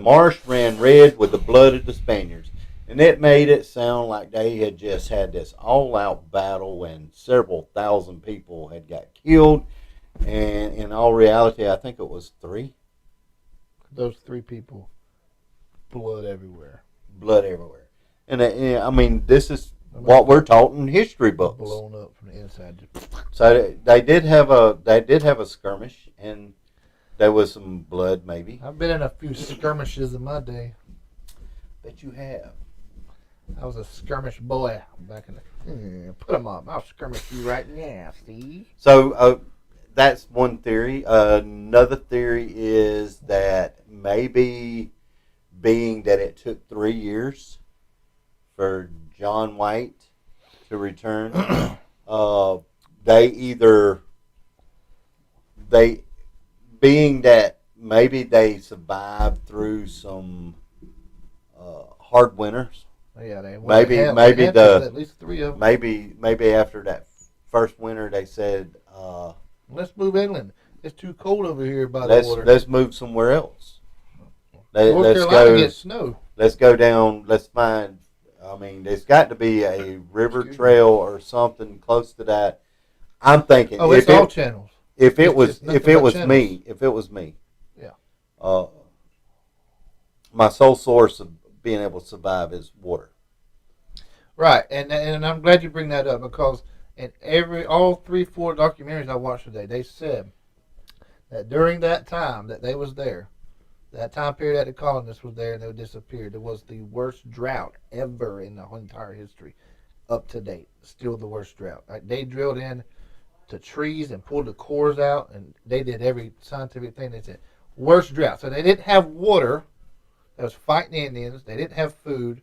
marsh ran red with the blood of the Spaniards. And it made it sound like they had just had this all-out battle and several thousand people had got killed. And in all reality, I think it was 3. Those 3 people, blood everywhere. Blood everywhere. And I mean, this is what we're taught in history books. Blown up from the inside. So they did have a skirmish, and there was some blood, maybe. I've been in a few skirmishes in my day. Bet you have. I was a skirmish boy back in the... put them up. I'll skirmish you right now, Steve. So that's one theory. Another theory is that maybe being that it took 3 years for John White to return, being that maybe they survived through some hard winters. Yeah, maybe at least 3 of them. Maybe after that first winter they said, let's move inland. It's too cold over here by the water. Let's move somewhere else. North Carolina gets snow. Let's go down. Let's find. I mean, there's got to be a river trail or something close to that. I'm thinking. Oh, it's all channels. If it was me. Yeah. My sole source of being able to survive is water. Right, and I'm glad you bring that up, because in all 3-4 documentaries I watched today, they said that during that time that they was there, that time period that the colonists was there and they disappeared, it was the worst drought ever in the whole entire history, up to date. Still the worst drought. Like, they drilled in to trees and pulled the cores out, and they did every scientific thing. They said worst drought. So they didn't have water. They was fighting Indians. They didn't have food.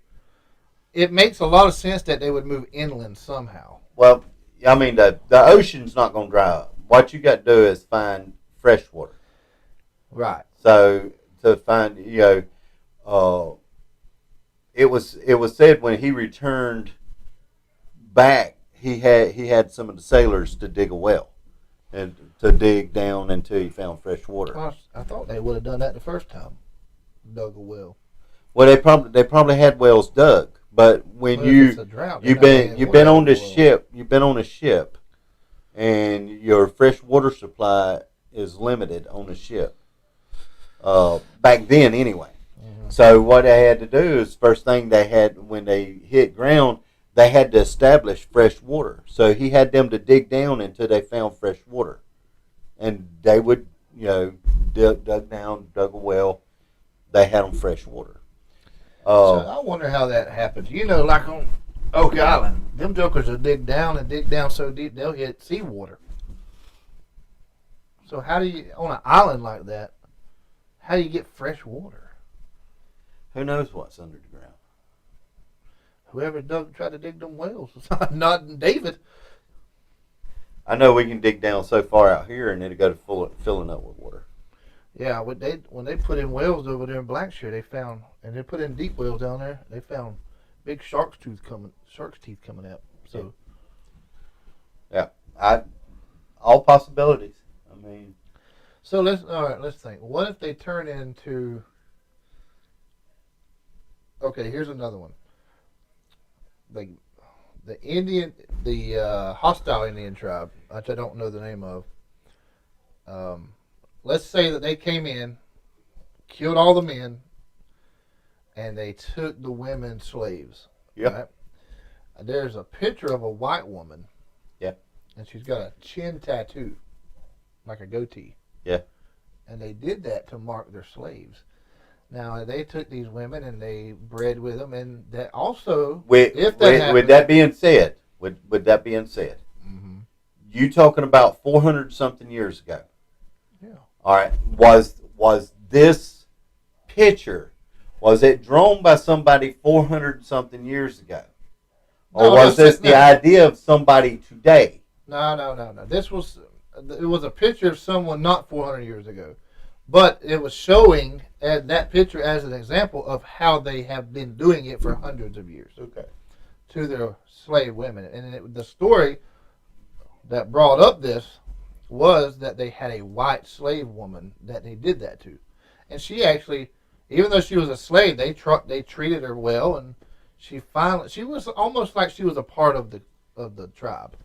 It makes a lot of sense that they would move inland somehow. Well, I mean, the ocean's not going to dry up. What you got to do is find fresh water. Right. So to find, it was said when he returned back, he had some of the sailors to dig a well and to dig down until he found fresh water. Well, I thought they would have done that the first time. Dug a well. Well, they probably had wells dug, but when you've been on the ship, and your fresh water supply is limited on the ship. Back then, anyway. Mm-hmm. So what they had to do is, first thing they had when they hit ground, they had to establish fresh water. So he had them to dig down until they found fresh water, and they would, dug a well. They had them fresh water. So I wonder how that happens. You know, like on Oak Island, them jokers will dig down and dig down so deep they'll hit seawater. So how do you, on an island like that, how do you get fresh water? Who knows what's under the ground? Whoever tried to dig them wells, not David. I know we can dig down so far out here and it'll go to filling up with water. Yeah, when they put in wells over there in Blackshear, they found, and they put in deep wells down there, they found big shark's teeth coming out. So yeah, all possibilities. I mean, so let's think. What if they turn into? Okay, here's another one. The hostile Indian tribe, which I don't know the name of. Let's say that they came in, killed all the men, and they took the women slaves. Yeah. Right? There's a picture of a white woman. Yeah. And she's got a chin tattoo, like a goatee. Yeah. And they did that to mark their slaves. Now they took these women and they bred with them, and that also, with that being said, mm-hmm. you talking about 400 something years ago? Yeah. All right. Was this picture, was it drawn by somebody 400 something years ago? Or was this the idea of somebody today? No. It was a picture of someone not 400 years ago. But it was showing that picture as an example of how they have been doing it for hundreds of years. Okay. To their slave women. And the story that brought up this was that they had a white slave woman that they did that to. And she actually, even though she was a slave, they treated her well, and she was almost like she was a part of the tribe.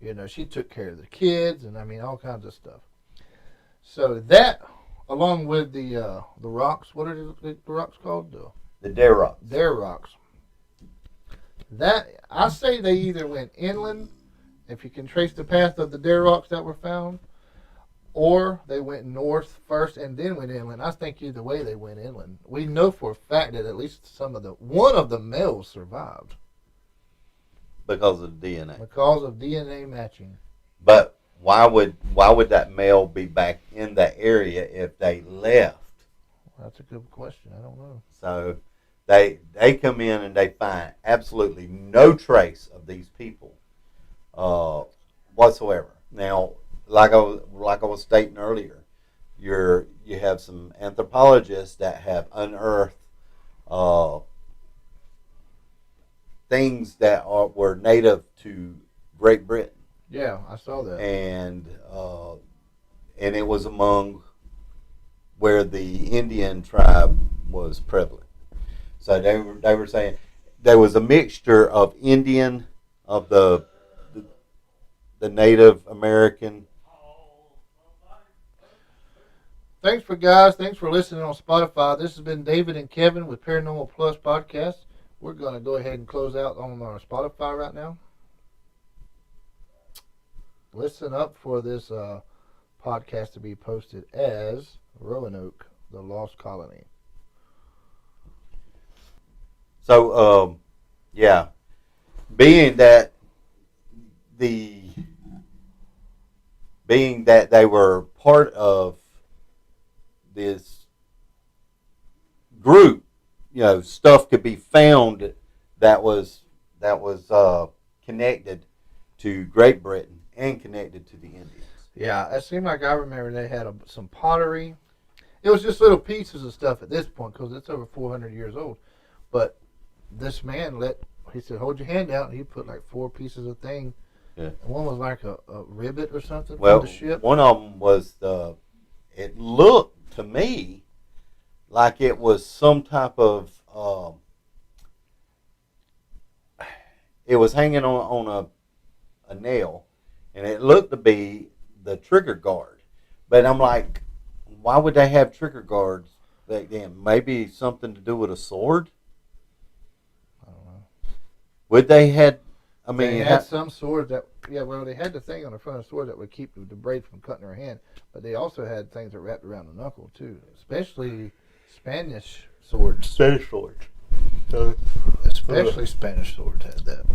You know, she took care of the kids, and I mean all kinds of stuff. So that, along with the rocks, what are the rocks called? The Dare Rocks. Dare Rocks. That, I say they either went inland, if you can trace the path of the Dare Rocks that were found, or they went north first and then went inland. I think either way they went inland. We know for a fact that at least one of the males survived. Because of DNA. Because of DNA matching. But why would that male be back in the area if they left? That's a good question. I don't know. So they come in and they find absolutely no trace of these people whatsoever. Now, like I was stating earlier, you have some anthropologists that have unearthed things that were native to Great Britain. Yeah, I saw that. And it was among where the Indian tribe was prevalent. So they were saying there was a mixture of Indian, of the Native American. Thanks for listening on Spotify. This has been David and Kevin with Paranormal Plus Podcast. We're going to go ahead and close out on our Spotify right now. Listen up for this podcast to be posted as Roanoke, the Lost Colony. So, yeah, being that they were part of this group, you know, stuff could be found that was connected to Great Britain and connected to the Indians. Yeah, it seemed like I remember they had some pottery. It was just little pieces of stuff at this point because it's over 400 years old. But this man he said, hold your hand out, and he put like 4 pieces of thing. Yeah. And one was like a rivet or something from the ship. One of them was it looked to me like it was some type of, it was hanging on a nail, and it looked to be the trigger guard. But I'm like, why would they have trigger guards back then? Maybe something to do with a sword? I don't know. Would they had, I mean... They had some swords that, they had the thing on the front of the sword that would keep the blade from cutting her hand, but they also had things that wrapped around the knuckle, too. Especially Spanish swords. Spanish swords. So, Especially Spanish swords had that.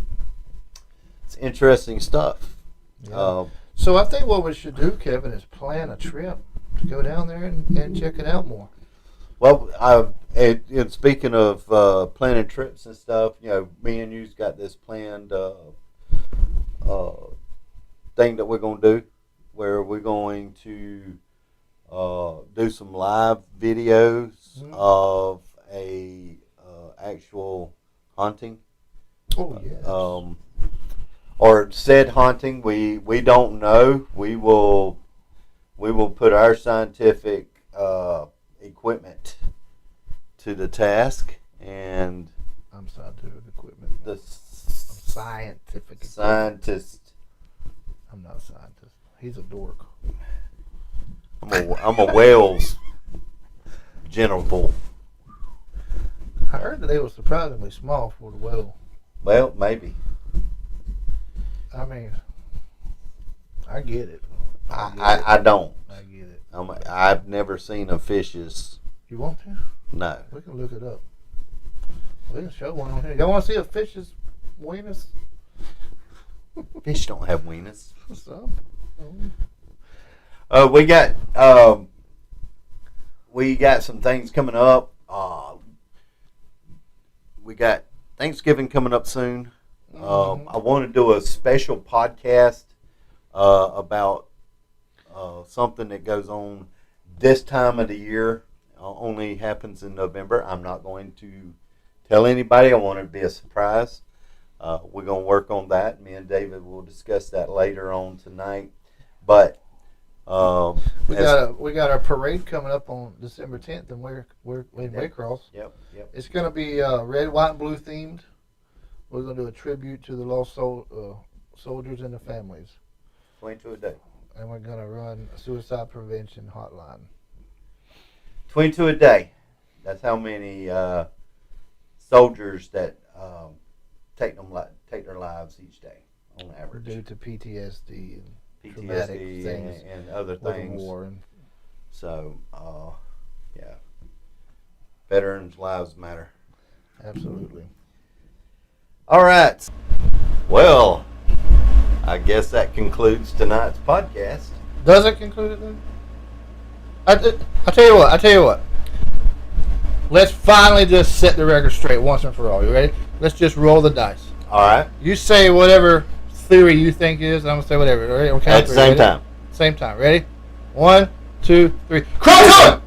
it's interesting stuff. Yeah. So I think what we should do, Kevin, is plan a trip to go down there and check it out more. Well, and speaking of planning trips and stuff, me and you's got this planned thing that we're going to do, where we're going to do some live videos of a actual hunting. Oh yeah. Or said hunting, we don't know. We will put our scientific equipment to the task, and I'm scientific equipment. the Scientific equipment. scientist. I'm not a scientist. He's a dork. I'm a Wales genital. I heard that they were surprisingly small for the whale. Well, maybe. I mean, I get it. I don't. I get it. I've never seen a fish's. You want to? No. We can look it up. We can show one on here. Y'all want to see a fish's weenus? Fish don't have wieners. Some. We got some things coming up. We got Thanksgiving coming up soon. I want to do a special podcast about something that goes on this time of the year. Only happens in November. I'm not going to tell anybody. I want it to be a surprise. We're going to work on that. Me and David will discuss that later on tonight. But we got our parade coming up on December 10th, and we're in Waycross. Yep. It's going to be red, white, and blue themed. We're going to do a tribute to the lost soldiers and their families. 22 a day. And we're going to run a suicide prevention hotline. 22 a day. That's how many soldiers that take their lives each day on average. Due to PTSD and traumatic things and other things. War and so, yeah. Veterans' lives matter. Absolutely. All right. Well, I guess that concludes tonight's podcast. Does it conclude it then? I tell you what. Let's finally just set the record straight once and for all. You ready? Let's just roll the dice. All right. You say whatever theory you think is, and I'm gonna say whatever. All right? At the same time. Same time. Ready? 1, 2, 3. Cross